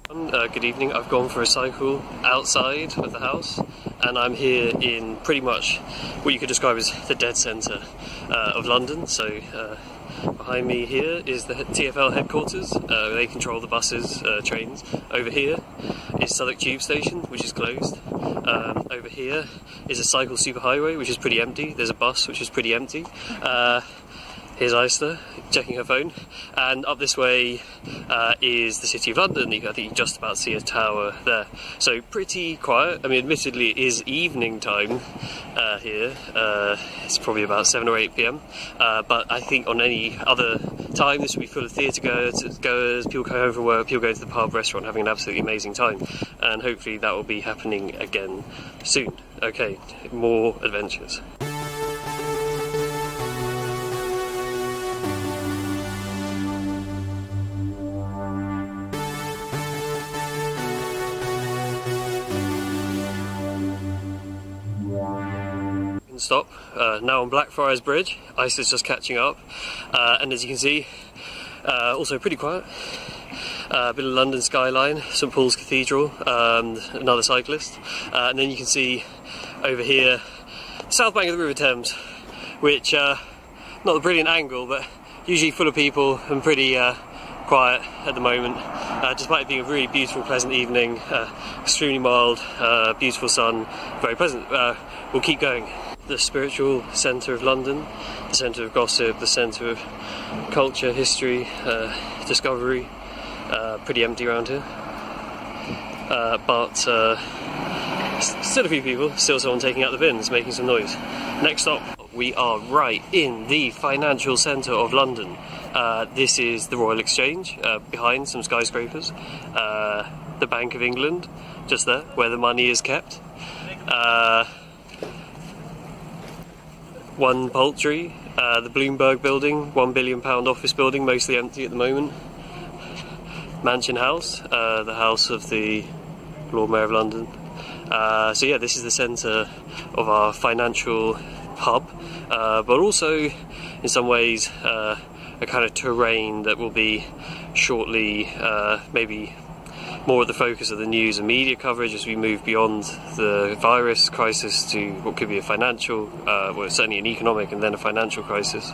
Good evening. I've gone for a cycle outside of the house and I'm here in pretty much what you could describe as the dead centre of London. So behind me here is the TfL headquarters. They control the buses, trains. Over here is Southwark Tube Station, which is closed. Over here is a cycle superhighway, which is pretty empty. There's a bus, which is pretty empty. Here's Isla checking her phone, and up this way is the City of London. I think you can just about see a tower there. So pretty quiet. I mean, admittedly it is evening time here. It's probably about 7 or 8 PM, but I think on any other time this would be full of theatre goers, people coming home from work, people going to the pub, restaurant, having an absolutely amazing time, and hopefully that will be happening again soon. Okay, more adventures. Stop. Now on Blackfriars Bridge. Ice is just catching up, and as you can see, also pretty quiet. A bit of London skyline, St Paul's Cathedral, another cyclist, and then you can see over here south bank of the River Thames, which not a brilliant angle, but usually full of people and pretty quiet at the moment, despite it being a really beautiful, pleasant evening. Extremely mild, beautiful sun, very pleasant. We'll keep going. The spiritual centre of London, the centre of gossip, the centre of culture, history, discovery. Pretty empty around here, but still a few people, still someone taking out the bins, making some noise. Next stop, we are right in the financial centre of London. This is the Royal Exchange, behind some skyscrapers. The Bank of England, just there, where the money is kept. One Poultry, the Bloomberg building, £1 billion office building, mostly empty at the moment. Mansion House, the house of the Lord Mayor of London. So yeah, this is the centre of our financial hub, but also in some ways a kind of terrain that will be shortly maybe more at the focus of the news and media coverage as we move beyond the virus crisis to what could be a financial, well, certainly an economic and then a financial crisis.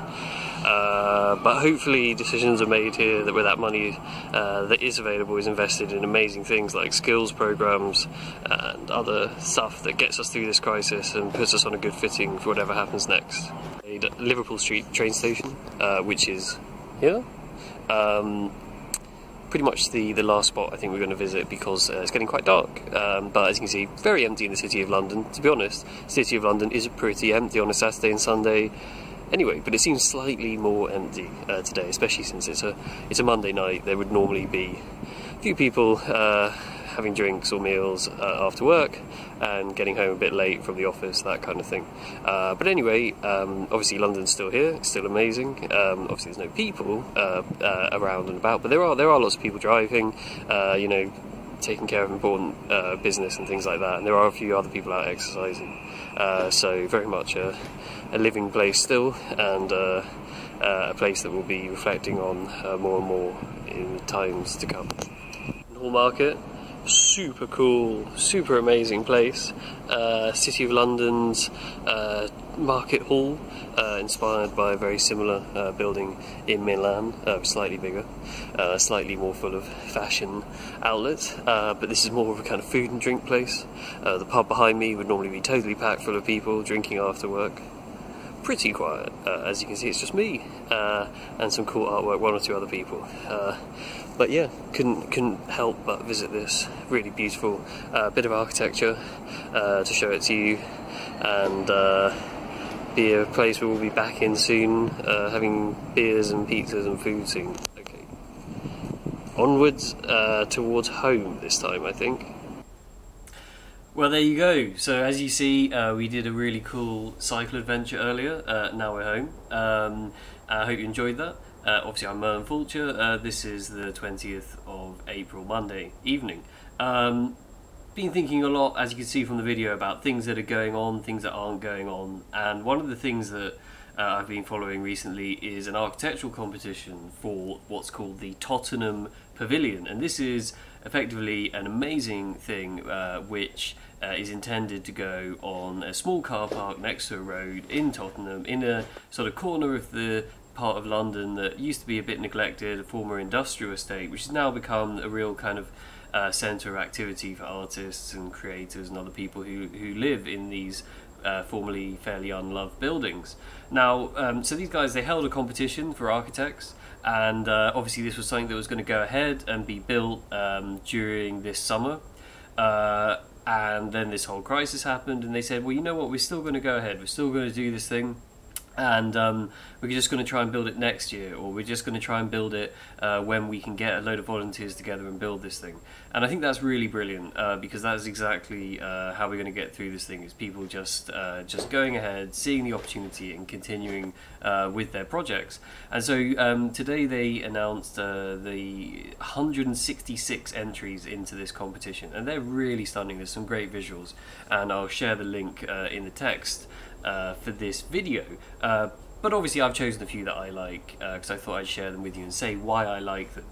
But hopefully decisions are made here that where that money that is available is invested in amazing things like skills programs and other stuff that gets us through this crisis and puts us on a good footing for whatever happens next. Liverpool Street train station, which is here. Pretty much the last spot I think we're going to visit because it's getting quite dark, but as you can see, very empty in the City of London. To be honest, the City of London is pretty empty on a Saturday and Sunday anyway, but it seems slightly more empty today, especially since it's a Monday night. There would normally be a few people having drinks or meals after work and getting home a bit late from the office, that kind of thing. But anyway, obviously London's still here, it's still amazing. Obviously there's no people around and about, but there are lots of people driving, you know, taking care of important business and things like that, and there are a few other people out exercising. So very much a living place still, and a place that we'll be reflecting on more and more in times to come. Hall Market. Super cool, super amazing place. City of London's Market Hall, inspired by a very similar building in Milan, slightly bigger, slightly more full of fashion outlets, but this is more of a kind of food and drink place. The pub behind me would normally be totally packed full of people drinking after work. Pretty quiet, as you can see, it's just me and some cool artwork, one or two other people. But yeah, couldn't help but visit this really beautiful bit of architecture to show it to you, and be a place where we'll be back in soon, having beers and pizzas and food soon. Okay, onwards towards home this time, I think. Well, there you go. So as you see, we did a really cool cycle adventure earlier. Now we're home. I hope you enjoyed that. Obviously I'm Merlin Fulcher. This is the 20th of April, Monday evening. Been thinking a lot, as you can see from the video, about things that are going on, things that aren't going on, and one of the things that I've been following recently is an architectural competition for what's called the Tottenham Pavilion, and this is effectively an amazing thing which is intended to go on a small car park next to a road in Tottenham, in a sort of corner of the part of London that used to be a bit neglected, a former industrial estate, which has now become a real kind of centre of activity for artists and creators and other people who live in these formerly fairly unloved buildings. Now, so these guys, they held a competition for architects, and obviously this was something that was going to go ahead and be built during this summer. And then this whole crisis happened, and they said, well, you know what, we're still going to go ahead, we're still going to do this thing, and we're just going to try and build it next year, or we're just going to try and build it when we can get a load of volunteers together and build this thing. And I think that's really brilliant, because that's exactly how we're going to get through this thing, is people just going ahead, seeing the opportunity and continuing with their projects. And so today they announced the 166 entries into this competition, and they're really stunning. There's some great visuals, and I'll share the link in the text for this video. But obviously I've chosen a few that I like, because I thought I'd share them with you and say why I like them.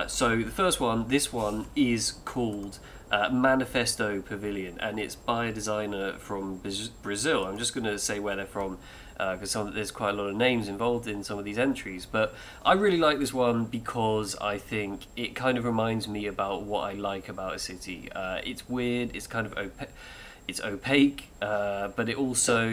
So the first one, this one is called Manifesto Pavilion, and it's by a designer from Brazil. I'm just going to say where they're from, because there's quite a lot of names involved in some of these entries, but I really like this one because I think it kind of reminds me about what I like about a city. It's weird, it's kind of opaque, but it also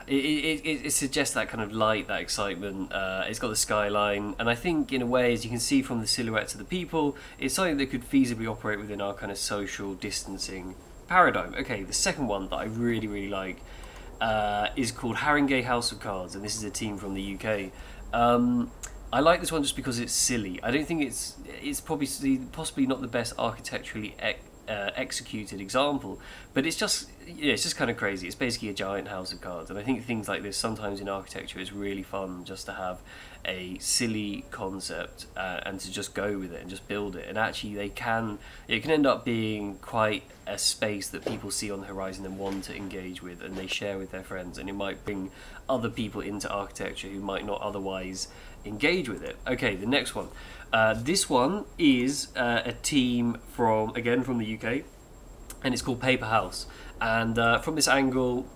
it suggests that kind of light, that excitement. It's got the skyline, and I think in a way, as you can see from the silhouettes of the people, it's something that could feasibly operate within our kind of social distancing paradigm. Okay, the second one that I really like is called Haringey House of Cards, and this is a team from the UK. I like this one just because it's silly. I don't think it's possibly not the best architecturally executed example, but it's just kind of crazy. It's basically a giant house of cards, and I think things like this sometimes in architecture it's really fun just to have a silly concept and to just go with it and just build it. And actually it can end up being quite a space that people see on the horizon and want to engage with, and they share with their friends, and it might bring other people into architecture who might not otherwise engage with it. Okay, the next one. This one is a team from the UK, and it's called Paper House. And from this angle,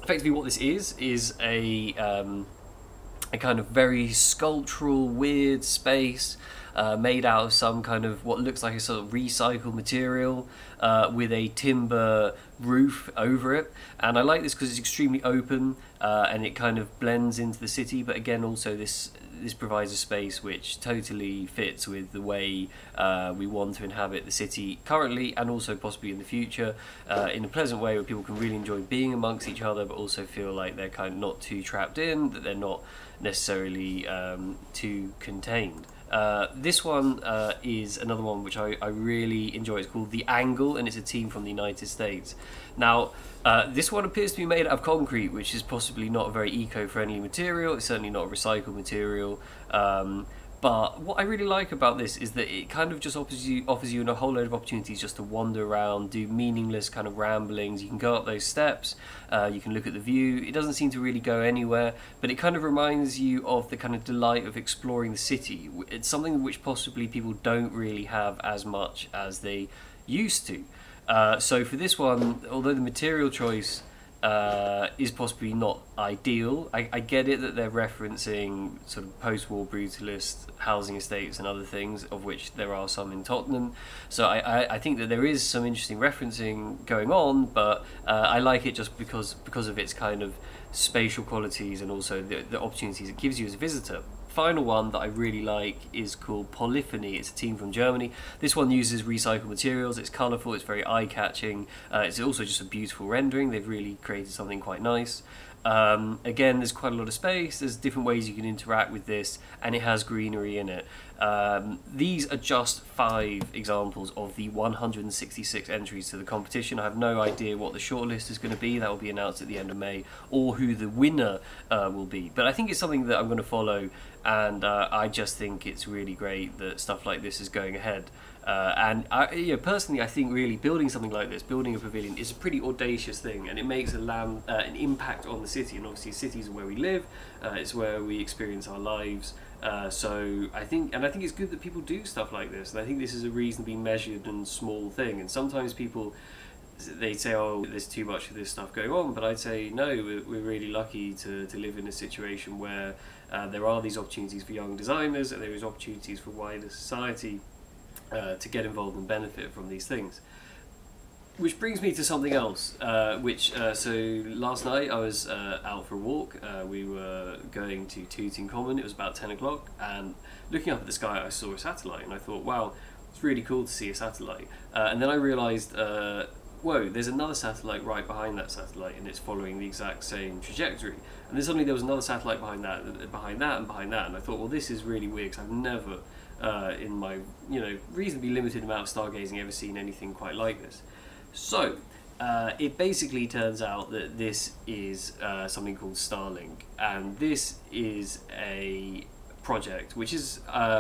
effectively what this is a kind of very sculptural, weird space made out of some kind of what looks like a sort of recycled material with a timber roof over it. And I like this because it's extremely open and it kind of blends into the city, but again also this provides a space which totally fits with the way we want to inhabit the city currently, and also possibly in the future, in a pleasant way where people can really enjoy being amongst each other, but also feel like they're kind of not too trapped in, that they're not necessarily too contained. This one is another one which I really enjoy. It's called The Angle, and it's a team from the United States. Now, this one appears to be made out of concrete, which is possibly not a very eco-friendly material. It's certainly not a recycled material. But what I really like about this is that it kind of just offers you a whole load of opportunities just to wander around, do meaningless kind of ramblings. You can go up those steps, you can look at the view. It doesn't seem to really go anywhere, but it kind of reminds you of the kind of delight of exploring the city. It's something which possibly people don't really have as much as they used to. So for this one, although the material choice is possibly not ideal, I get it that they're referencing sort of post-war brutalist housing estates and other things, of which there are some in Tottenham. So I think that there is some interesting referencing going on, but I like it just because of its kind of spatial qualities and also the opportunities it gives you as a visitor. Final one that I really like is called Polyphony. It's a team from Germany. This one uses recycled materials. It's colourful, it's very eye-catching. It's also just a beautiful rendering. They've really created something quite nice. Again, there's quite a lot of space. There's different ways you can interact with this, and it has greenery in it. These are just 5 examples of the 166 entries to the competition. I have no idea what the shortlist is going to be. That will be announced at the end of May, or who the winner will be. But I think it's something that I'm going to follow, and I just think it's really great that stuff like this is going ahead. Personally, I think really building something like this, building a pavilion, is a pretty audacious thing, and it makes an impact on the city. And obviously, cities are where we live, it's where we experience our lives, So I think it's good that people do stuff like this, and I think this is a reasonably measured and small thing. And sometimes people, they say, oh, there's too much of this stuff going on, but I'd say no, we're really lucky to live in a situation where there are these opportunities for young designers, and there is opportunities for wider society to get involved and benefit from these things. Which brings me to something else, so last night I was out for a walk. We were going to Tooting Common. It was about 10 o'clock, and looking up at the sky I saw a satellite, and I thought, wow, it's really cool to see a satellite. And then I realised, whoa, there's another satellite right behind that satellite, and it's following the exact same trajectory. And then suddenly there was another satellite behind that, and behind that, and behind that, and I thought, well, this is really weird, because I've never, in my reasonably limited amount of stargazing, ever seen anything quite like this. So, it basically turns out that this is something called Starlink, and this is a project which is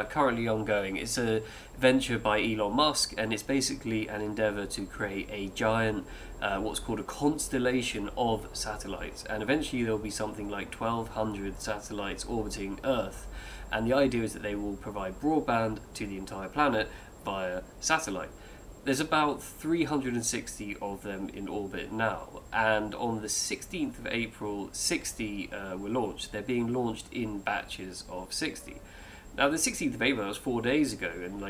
currently ongoing. It's a venture by Elon Musk, and it's basically an endeavour to create a giant, what's called a constellation of satellites, and eventually there will be something like 1,200 satellites orbiting Earth, and the idea is that they will provide broadband to the entire planet via satellite. There's about 360 of them in orbit now, and on the 16th of April, 60 were launched. They're being launched in batches of 60. Now, the 16th of April, that was 4 days ago, and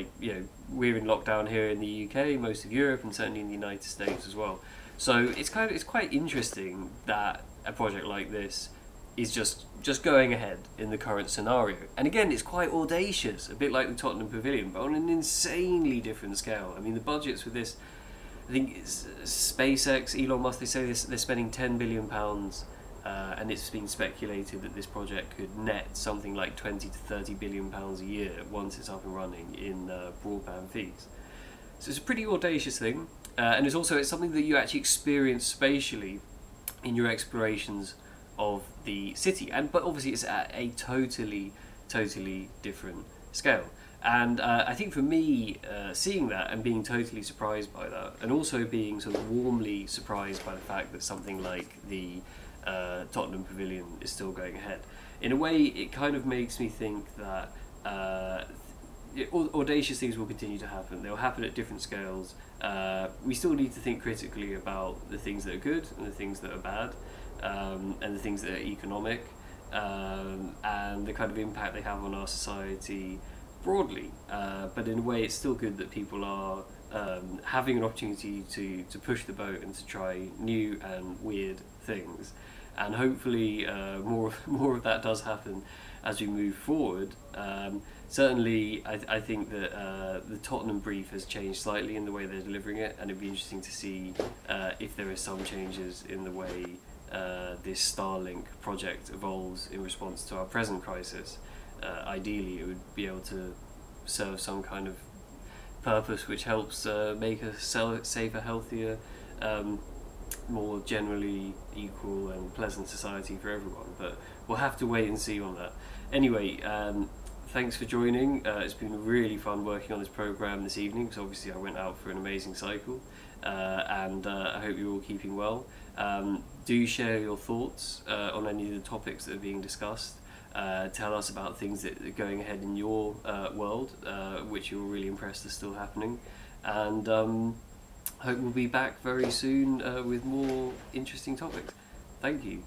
we're in lockdown here in the UK, most of Europe, and certainly in the United States as well. So it's quite interesting that a project like this is just going ahead in the current scenario. And again, it's quite audacious, a bit like the Tottenham Pavilion, but on an insanely different scale. I mean, the budgets for this, I think it's SpaceX, Elon Musk, they say they're spending £10 billion, and it's been speculated that this project could net something like 20 to 30 billion pounds a year once it's up and running in broadband fees. So it's a pretty audacious thing, and it's something that you actually experience spatially in your explorations of the city, but obviously it's at a totally different scale. And I think for me, seeing that and being totally surprised by that, and also being sort of warmly surprised by the fact that something like the Tottenham Pavilion is still going ahead, in a way it kind of makes me think that audacious things will continue to happen. They'll happen at different scales. We still need to think critically about the things that are good and the things that are bad, and the things that are economic, and the kind of impact they have on our society broadly. But in a way, it's still good that people are having an opportunity to push the boat and to try new and weird things. And hopefully more of that does happen as we move forward. Certainly, I think that the Tottenham brief has changed slightly in the way they're delivering it, and it'd be interesting to see if there are some changes in the way this Starlink project evolves in response to our present crisis. Ideally, it would be able to serve some kind of purpose which helps make a safer, healthier, more generally equal and pleasant society for everyone. But we'll have to wait and see on that. Anyway, thanks for joining. It's been really fun working on this programme this evening, because obviously I went out for an amazing cycle, and I hope you're all keeping well. Do share your thoughts on any of the topics that are being discussed. Tell us about things that are going ahead in your world, which you're really impressed are still happening. And hope we'll be back very soon with more interesting topics. Thank you.